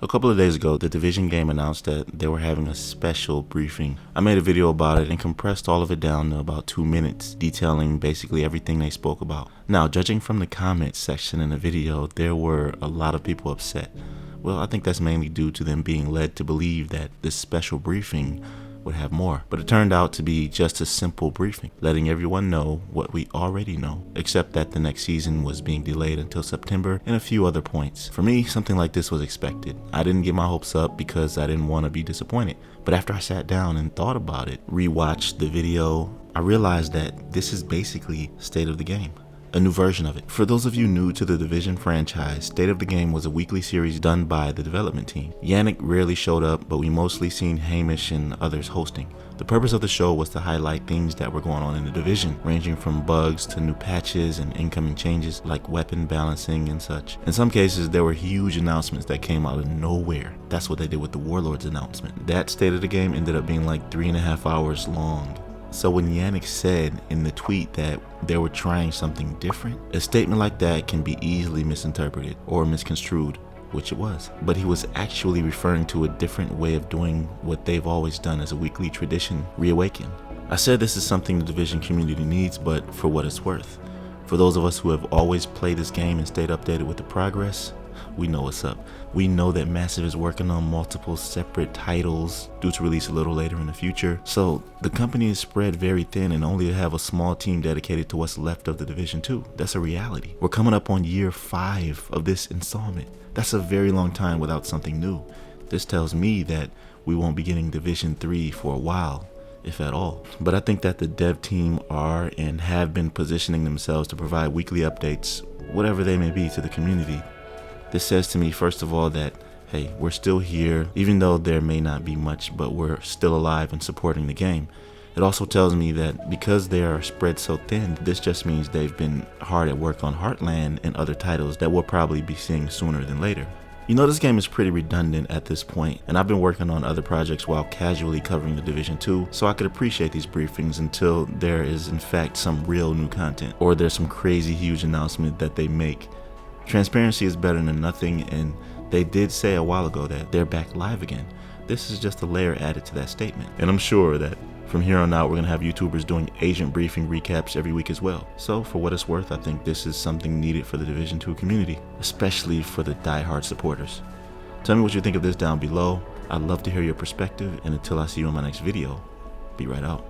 A couple of days ago, the Division game announced that they were having a special briefing. I made a video about it and compressed all of it down to about 2 minutes, detailing basically everything they spoke about. Now, judging from the comments section in the video, there were a lot of people upset. Well, I think that's mainly due to them being led to believe that this special briefing would have more. But it turned out to be just a simple briefing, letting everyone know what we already know, except that the next season was being delayed until September and a few other points. For me, something like this was expected. I didn't get my hopes up because I didn't want to be disappointed. But after I sat down and thought about it, rewatched the video, I realized that this is basically State of the Game. A new version of it. For those of you new to the Division franchise, State of the Game was a weekly series done by the development team. 𝐸 rarely showed up, but we mostly seen Hamish and others hosting. The purpose of the show was to highlight things that were going on in the Division, ranging from bugs to new patches and incoming changes like weapon balancing and such. In some cases, there were huge announcements that came out of nowhere. That's what they did with the Warlords announcement. That State of the Game ended up being like 3.5 hours long. So when 𝐸 said in the tweet that they were trying something different, a statement like that can be easily misinterpreted or misconstrued, which it was. But he was actually referring to a different way of doing what they've always done as a weekly tradition, reawaken. I said this is something the Division community needs, but for what it's worth. For those of us who have always played this game and stayed updated with the progress, we know what's up. We know that Massive is working on multiple separate titles due to release a little later in the future. So the company is spread very thin and only have a small team dedicated to what's left of the Division 2. That's a reality. We're coming up on year 5 of this installment. That's a very long time without something new. This tells me that we won't be getting Division 3 for a while, if at all. But I think that the dev team are and have been positioning themselves to provide weekly updates, whatever they may be, to the community. This says to me, first of all, that, hey, we're still here, even though there may not be much, but we're still alive and supporting the game. It also tells me that because they are spread so thin, this just means they've been hard at work on Heartland and other titles that we'll probably be seeing sooner than later. You know, this game is pretty redundant at this point, and I've been working on other projects while casually covering the Division 2, so I could appreciate these briefings until there is in fact some real new content, or there's some crazy huge announcement that they make. Transparency is better than nothing, and they did say a while ago that they're back live again. This is just a layer added to that statement. And I'm sure that from here on out, we're going to have YouTubers doing agent briefing recaps every week as well. So for what it's worth, I think this is something needed for the Division 2 community, especially for the diehard supporters. Tell me what you think of this down below. I'd love to hear your perspective, and until I see you in my next video, be right out.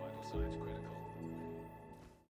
Vital signs critical.